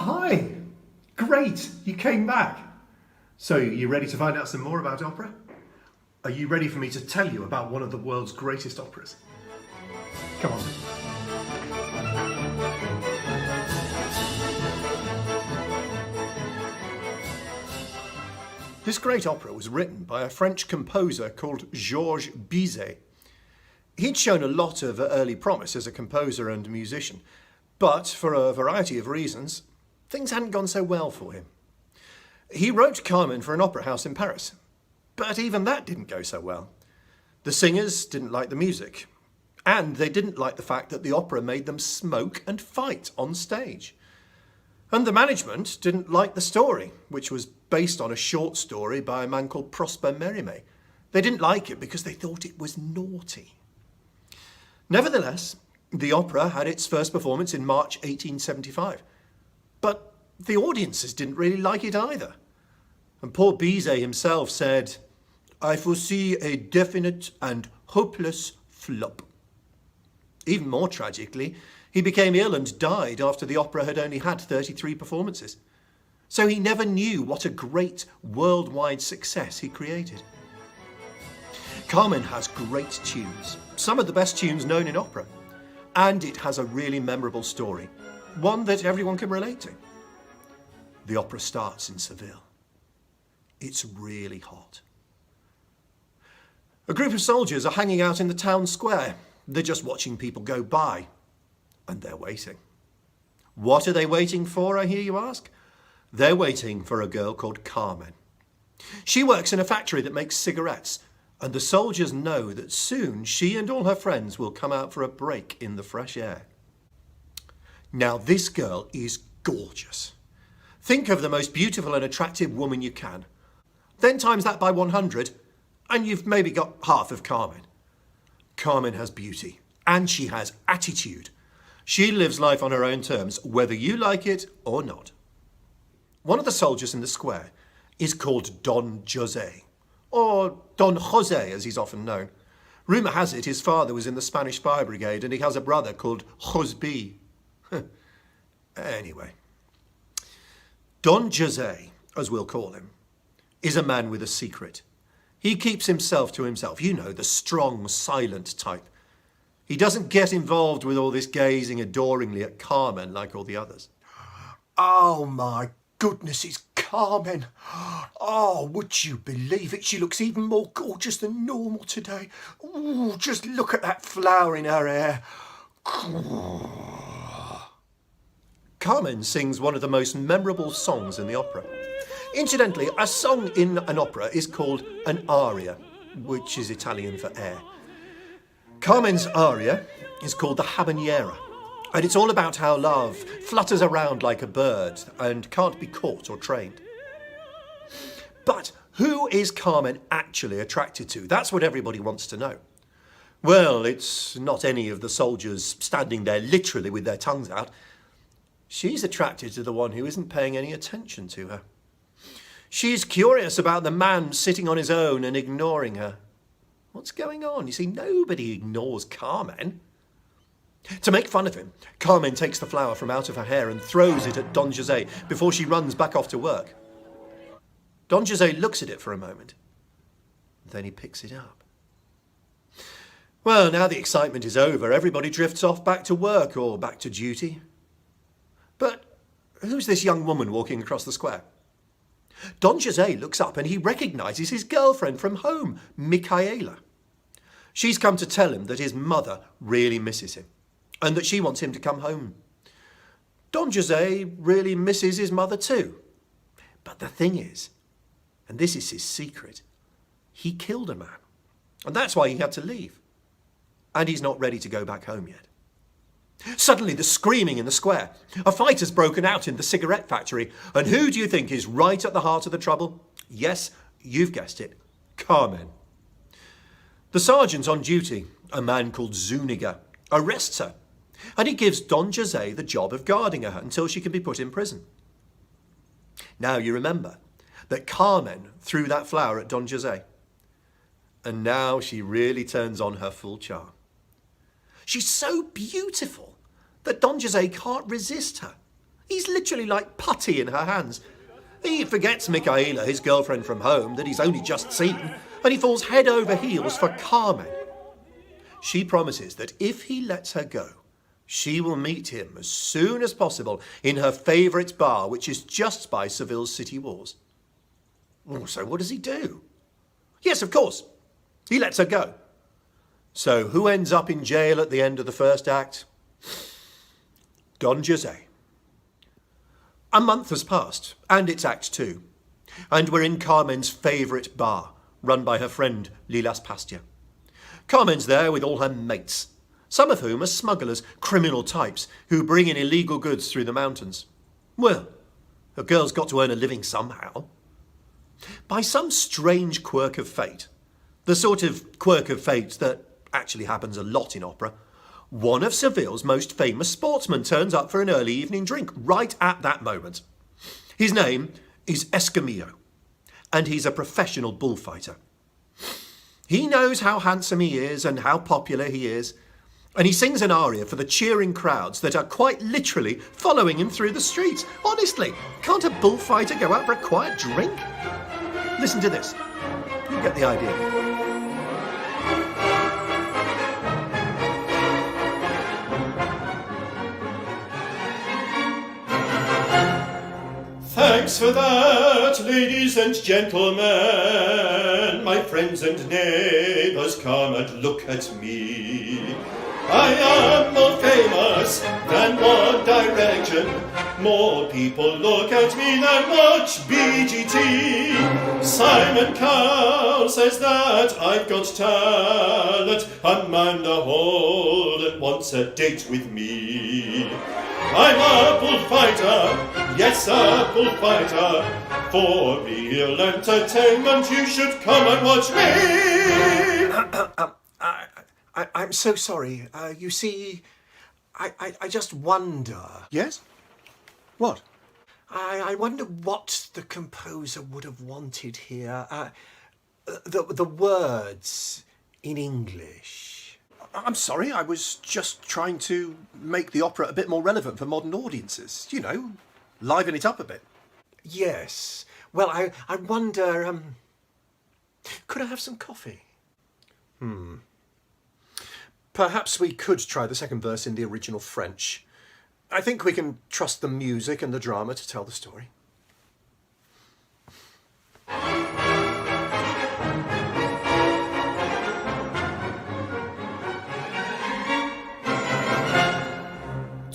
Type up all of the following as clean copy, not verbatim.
Hi! Great, you came back. So, you ready to find out some more about opera? Are you ready for me to tell you about one of the world's greatest operas? Come on. This great opera was written by a French composer called Georges Bizet. He'd shown a lot of early promise as a composer and musician, but for a variety of reasons, things hadn't gone so well for him. He wrote Carmen for an opera house in Paris, but even that didn't go so well. The singers didn't like the music, and they didn't like the fact that the opera made them smoke and fight on stage. And the management didn't like the story, which was based on a short story by a man called Prosper Mérimée. They didn't like it because they thought it was naughty. Nevertheless, the opera had its first performance in March 1875. But the audiences didn't really like it either. And poor Bizet himself said, "I foresee a definite and hopeless flop." Even more tragically, he became ill and died after the opera had only had 33 performances. So he never knew what a great worldwide success he created. Carmen has great tunes, some of the best tunes known in opera, and it has a really memorable story, one that everyone can relate to. The opera starts in Seville. It's really hot. A group of soldiers are hanging out in the town square. They're just watching people go by, and they're waiting. What are they waiting for, I hear you ask? They're waiting for a girl called Carmen. She works in a factory that makes cigarettes, and the soldiers know that soon she and all her friends will come out for a break in the fresh air. Now, this girl is gorgeous. Think of the most beautiful and attractive woman you can. Then times that by 100, and you've maybe got half of Carmen. Carmen has beauty, and she has attitude. She lives life on her own terms, whether you like it or not. One of the soldiers in the square is called Don José, or Don José as he's often known. Rumour has it his father was in the Spanish Fire Brigade and he has a brother called Josby. Anyway, Don José, as we'll call him, is a man with a secret. He keeps himself to himself, you know, the strong, silent type. He doesn't get involved with all this gazing adoringly at Carmen like all the others. Oh my goodness, it's Carmen. Oh, would you believe it? She looks even more gorgeous than normal today. Ooh, just look at that flower in her hair. Carmen sings one of the most memorable songs in the opera. Incidentally, a song in an opera is called an aria, which is Italian for air. Carmen's aria is called the habanera, and it's all about how love flutters around like a bird and can't be caught or trained. But who is Carmen actually attracted to? That's what everybody wants to know. Well, it's not any of the soldiers standing there literally with their tongues out. She's attracted to the one who isn't paying any attention to her. She's curious about the man sitting on his own and ignoring her. What's going on? You see, nobody ignores Carmen. To make fun of him, Carmen takes the flower from out of her hair and throws it at Don José before she runs back off to work. Don José looks at it for a moment. Then he picks it up. Well, now the excitement is over, everybody drifts off back to work or back to duty. But who's this young woman walking across the square? Don José looks up and he recognises his girlfriend from home, Micaela. She's come to tell him that his mother really misses him and that she wants him to come home. Don José really misses his mother too. But the thing is, and this is his secret, he killed a man. And that's why he had to leave. And he's not ready to go back home yet. Suddenly there's screaming in the square. A fight has broken out in the cigarette factory. And who do you think is right at the heart of the trouble? Yes, you've guessed it, Carmen. The sergeant on duty, a man called Zuniga, arrests her. And he gives Don José the job of guarding her until she can be put in prison. Now you remember that Carmen threw that flower at Don José. And now she really turns on her full charm. She's so beautiful that Don José can't resist her. He's literally like putty in her hands. He forgets Michaela, his girlfriend from home, that he's only just seen, and he falls head over heels for Carmen. She promises that if he lets her go, she will meet him as soon as possible in her favourite bar, which is just by Seville's city walls. So what does he do? Yes, of course, he lets her go. So who ends up in jail at the end of the first act? Don Jose. A month has passed, and it's Act 2. And we're in Carmen's favourite bar, run by her friend Lilas Pastia. Carmen's there with all her mates, some of whom are smugglers, criminal types who bring in illegal goods through the mountains. Well, a girl's got to earn a living somehow. By some strange quirk of fate, the sort of quirk of fate that actually happens a lot in opera, one of Seville's most famous sportsmen turns up for an early evening drink right at that moment. His name is Escamillo, and he's a professional bullfighter. He knows how handsome he is and how popular he is, and he sings an aria for the cheering crowds that are quite literally following him through the streets. Honestly, can't a bullfighter go out for a quiet drink? Listen to this. You get the idea. Thanks for that, ladies and gentlemen, my friends and neighbours, come and look at me. I am more famous than One Direction. More people look at me than watch BGT. Simon Cowell says that I've got talent. Amanda Holland wants a date with me. I'm a bullfighter, yes, a bullfighter. For real entertainment, you should come and watch me. I'm so sorry. You see, I just wonder. Yes? What? I wonder what the composer would have wanted here. The words in English. I'm sorry, I was just trying to make the opera a bit more relevant for modern audiences. You know, liven it up a bit. Yes. Well, I wonder, could I have some coffee? Perhaps we could try the second verse in the original French. I think we can trust the music and the drama to tell the story.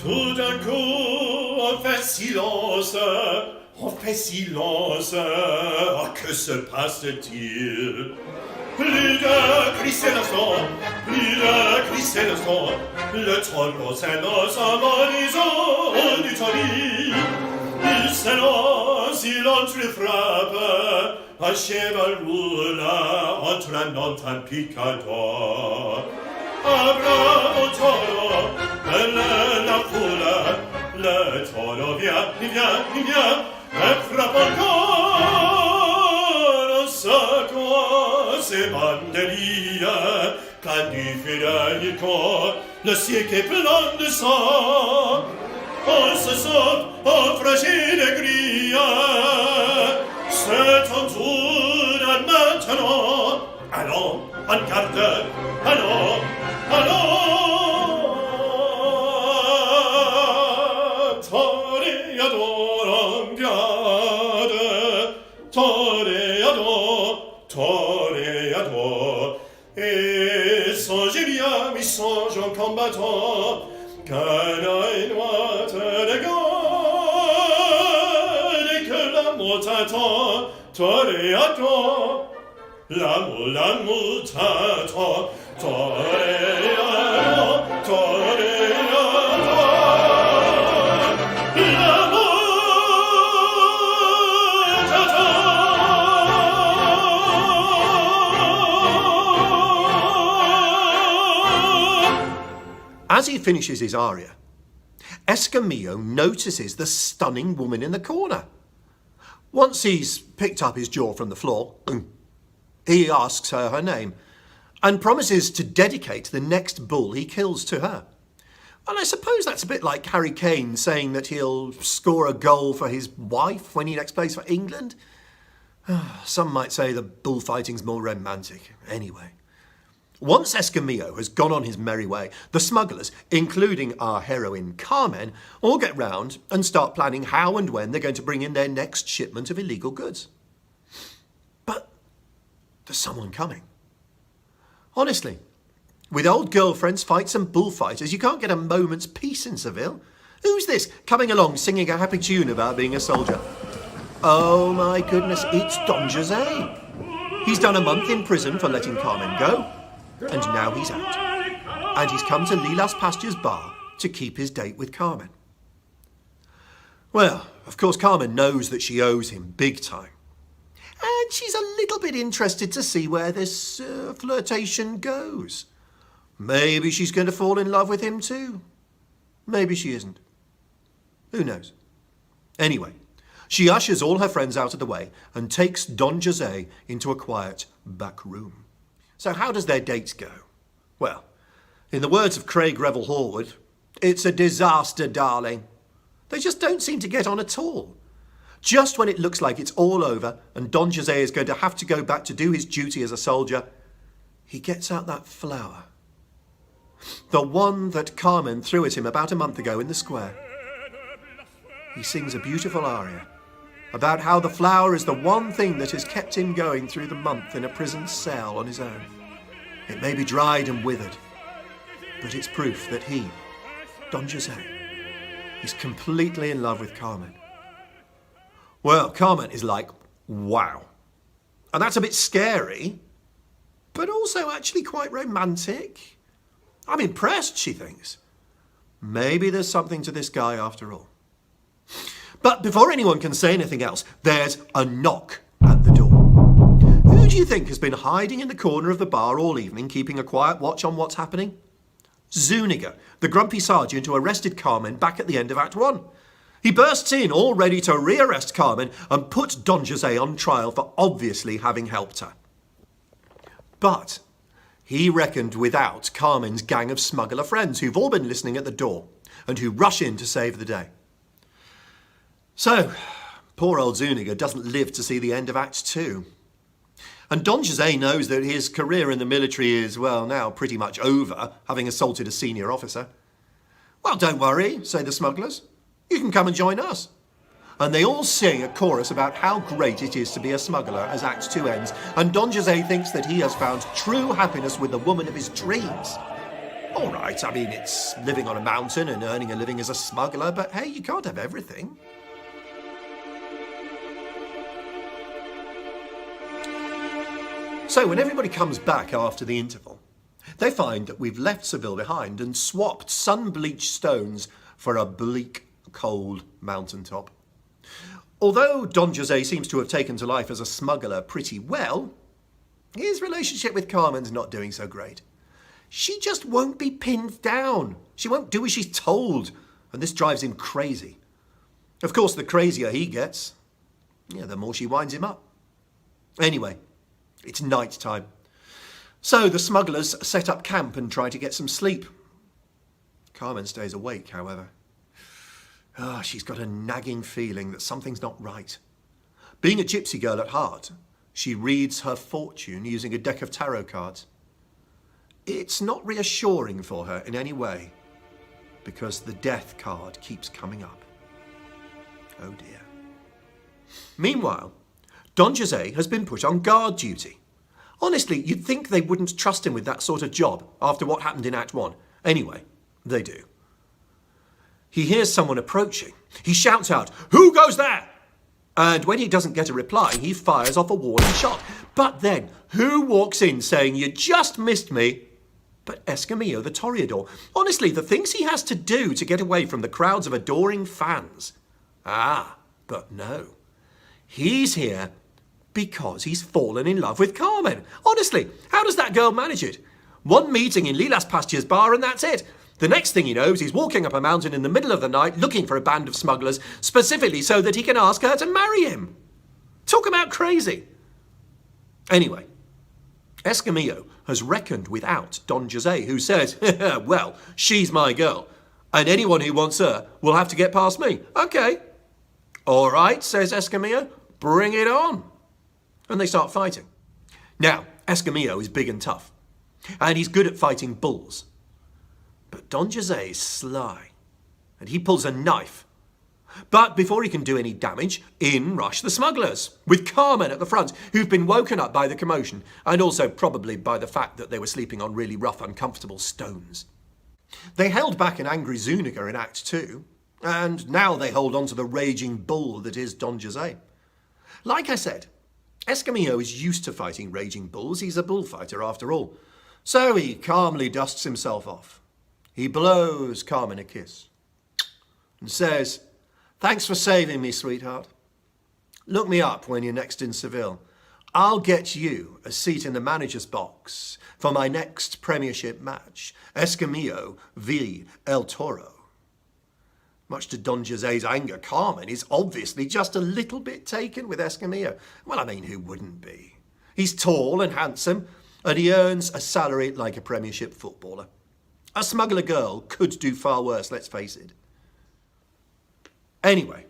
Tout d'un coup, on fait silence. Oh, que se passe-t-il? Plus de cris s'élançant, le trône s'énonce en l'horizon du Tory. Il s'énonce, il entre le frappe, un cheval roule entre un montagne picador. Bravo toro, la foule, le toro vient, et frappe encore, secoue ses banderilles, plein du fidèle corps, le siècle est plein de sang. On se sauve, on fragile et grille, c'est ton tour maintenant. Allons, en garde, allons. Toreador en garde, toreador, et songez bien, mais songe en combattant, qu'un noix te regarde, et que l'amour t'attend, toreador, l'amour t'attend, toreador, As he finishes his aria, Escamillo notices the stunning woman in the corner. Once he's picked up his jaw from the floor, he asks her name and promises to dedicate the next bull he kills to her. And I suppose that's a bit like Harry Kane saying that he'll score a goal for his wife when he next plays for England. Some might say the bullfighting's more romantic. Anyway, once Escamillo has gone on his merry way, the smugglers, including our heroine Carmen, all get round and start planning how and when they're going to bring in their next shipment of illegal goods. But there's someone coming. Honestly, with old girlfriends, fights and bullfighters, you can't get a moment's peace in Seville. Who's this coming along singing a happy tune about being a soldier? Oh my goodness, it's Don Jose. He's done a month in prison for letting Carmen go, and now he's out. And he's come to Lilas Pastures Bar to keep his date with Carmen. Well, of course Carmen knows that she owes him big time. And she's a little bit interested to see where this flirtation goes. Maybe she's going to fall in love with him too. Maybe she isn't. Who knows? Anyway, she ushers all her friends out of the way and takes Don Jose into a quiet back room. So how does their date go? Well, in the words of Craig Revel Horwood, it's a disaster, darling. They just don't seem to get on at all. Just when it looks like it's all over and Don Jose is going to have to go back to do his duty as a soldier, he gets out that flower. The one that Carmen threw at him about a month ago in the square. He sings a beautiful aria about how the flower is the one thing that has kept him going through the month in a prison cell on his own. It may be dried and withered, but it's proof that he, Don Jose, is completely in love with Carmen. Well, Carmen is like, wow. And that's a bit scary, but also actually quite romantic. I'm impressed, she thinks. Maybe there's something to this guy after all. But before anyone can say anything else, there's a knock at the door. Who do you think has been hiding in the corner of the bar all evening, keeping a quiet watch on what's happening? Zuniga, the grumpy sergeant who arrested Carmen back at the end of Act 1. He bursts in, all ready to rearrest Carmen and put Don Jose on trial for obviously having helped her. But he reckoned without Carmen's gang of smuggler friends who've all been listening at the door and who rush in to save the day. So, poor old Zuniga doesn't live to see the end of Act 2. And Don Jose knows that his career in the military is, well, now pretty much over, having assaulted a senior officer. Well, don't worry, say the smugglers. You can come and join us. And they all sing a chorus about how great it is to be a smuggler as Act 2 ends, and Don Jose thinks that he has found true happiness with the woman of his dreams. All right, I mean, it's living on a mountain and earning a living as a smuggler, but hey, you can't have everything. So when everybody comes back after the interval, they find that we've left Seville behind and swapped sun-bleached stones for a bleak, cold mountaintop. Although Don Jose seems to have taken to life as a smuggler pretty well, his relationship with Carmen's not doing so great. She just won't be pinned down. She won't do as she's told, and this drives him crazy. Of course, the crazier he gets, the more she winds him up. Anyway, it's night time. So the smugglers set up camp and try to get some sleep. Carmen stays awake, however. She's got a nagging feeling that something's not right. Being a gypsy girl at heart, she reads her fortune using a deck of tarot cards. It's not reassuring for her in any way, because the death card keeps coming up. Oh dear. Meanwhile, Don Jose has been put on guard duty. Honestly, you'd think they wouldn't trust him with that sort of job after what happened in Act 1. Anyway, they do. He hears someone approaching. He shouts out, "Who goes there?" And when he doesn't get a reply, he fires off a warning shot. But then, who walks in saying, "You just missed me"? But Escamillo the Toreador. Honestly, the things he has to do to get away from the crowds of adoring fans. But no. He's here because he's fallen in love with Carmen. Honestly, how does that girl manage it? One meeting in Lilas Pastures Bar and that's it. The next thing he knows, he's walking up a mountain in the middle of the night looking for a band of smugglers, specifically so that he can ask her to marry him. Talk about crazy. Anyway, Escamillo has reckoned without Don Jose, who says, well, she's my girl. And anyone who wants her will have to get past me. Okay. All right, says Escamillo. Bring it on. And they start fighting. Now, Escamillo is big and tough. And he's good at fighting bulls. But Don Jose is sly. And he pulls a knife. But before he can do any damage, in rush the smugglers, with Carmen at the front, who've been woken up by the commotion, and also probably by the fact that they were sleeping on really rough, uncomfortable stones. They held back an angry Zuniga in Act 2, and now they hold on to the raging bull that is Don Jose. Like I said, Escamillo is used to fighting raging bulls. He's a bullfighter after all. So he calmly dusts himself off. He blows Carmen a kiss and says, "Thanks for saving me, sweetheart. Look me up when you're next in Seville. I'll get you a seat in the manager's box for my next Premiership match, Escamillo v El Toro." Much to Don Jose's anger, Carmen is obviously just a little bit taken with Escamillo. Well, I mean, who wouldn't be? He's tall and handsome, and he earns a salary like a Premiership footballer. A smuggler girl could do far worse, let's face it. Anyway,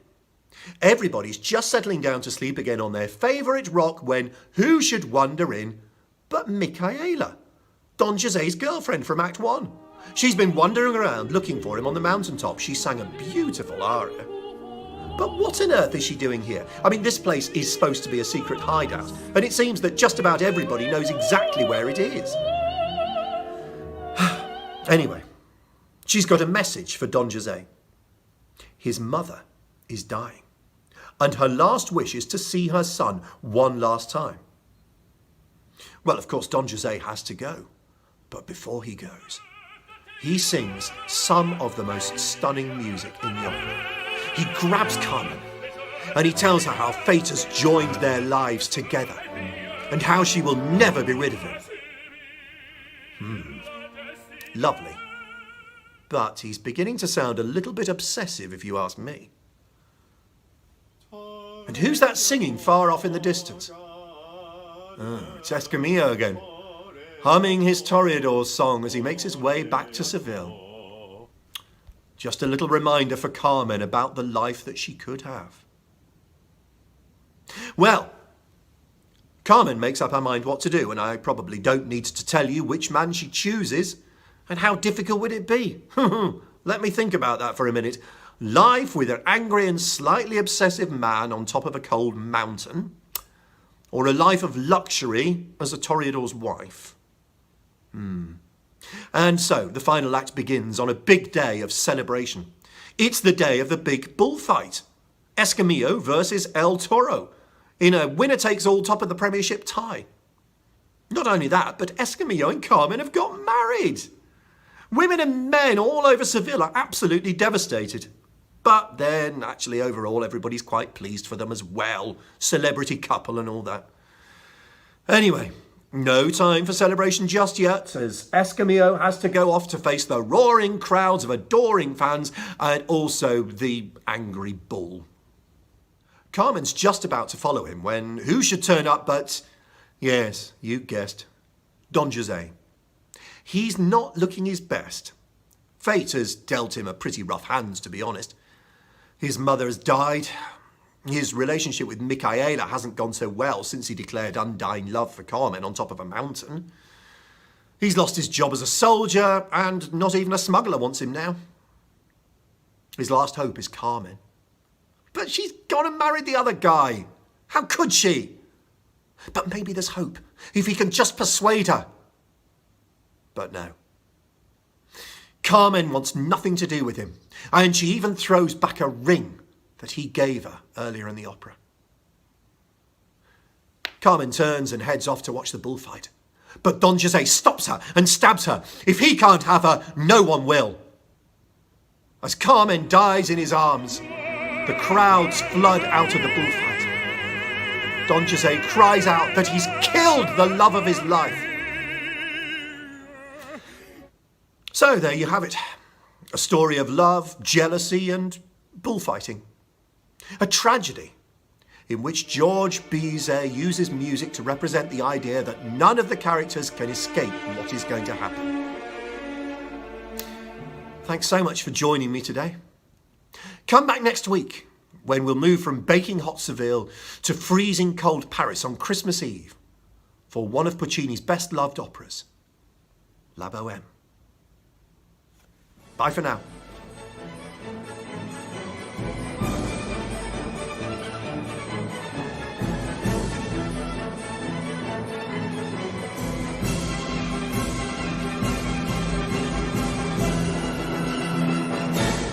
everybody's just settling down to sleep again on their favourite rock when who should wander in but Micaela, Don Jose's girlfriend from Act 1. She's been wandering around looking for him on the mountaintop. She sang a beautiful aria. But what on earth is she doing here? I mean, this place is supposed to be a secret hideout, and it seems that just about everybody knows exactly where it is. Anyway, she's got a message for Don Jose. His mother is dying, and her last wish is to see her son one last time. Well, of course, Don Jose has to go, but before he goes, he sings some of the most stunning music in the opera. He grabs Carmen, and he tells her how fate has joined their lives together, and how she will never be rid of him. Lovely. But he's beginning to sound a little bit obsessive, if you ask me. And who's that singing far off in the distance? Oh, it's Escamillo again, humming his Toreador's song as he makes his way back to Seville. Just a little reminder for Carmen about the life that she could have. Well, Carmen makes up her mind what to do, and I probably don't need to tell you which man she chooses. And how difficult would it be? Let me think about that for a minute. Life with an angry and slightly obsessive man on top of a cold mountain, or a life of luxury as a Toreador's wife? And so the final act begins on a big day of celebration. It's the day of the big bullfight. Escamillo versus El Toro in a winner-takes-all top of the Premiership tie. Not only that, but Escamillo and Carmen have got married. Women and men all over Seville are absolutely devastated. But then, actually, overall, everybody's quite pleased for them as well. Celebrity couple and all that. Anyway, no time for celebration just yet, as Escamillo has to go off to face the roaring crowds of adoring fans and also the angry bull. Carmen's just about to follow him when who should turn up but, yes, you guessed, Don Jose. He's not looking his best. Fate has dealt him a pretty rough hand, to be honest. His mother has died. His relationship with Micaela hasn't gone so well since he declared undying love for Carmen on top of a mountain. He's lost his job as a soldier, and not even a smuggler wants him now. His last hope is Carmen. But she's gone and married the other guy. How could she? But maybe there's hope, if he can just persuade her. But no. Carmen wants nothing to do with him, and she even throws back a ring that he gave her earlier in the opera. Carmen turns and heads off to watch the bullfight, but Don Jose stops her and stabs her. If he can't have her, no one will. As Carmen dies in his arms, the crowds flood out of the bullfight. Don Jose cries out that he's killed the love of his life. So there you have it. A story of love, jealousy and bullfighting. A tragedy in which George Bizet uses music to represent the idea that none of the characters can escape what is going to happen. Thanks so much for joining me today. Come back next week when we'll move from baking hot Seville to freezing cold Paris on Christmas Eve for one of Puccini's best loved operas, La Bohème. Bye for now.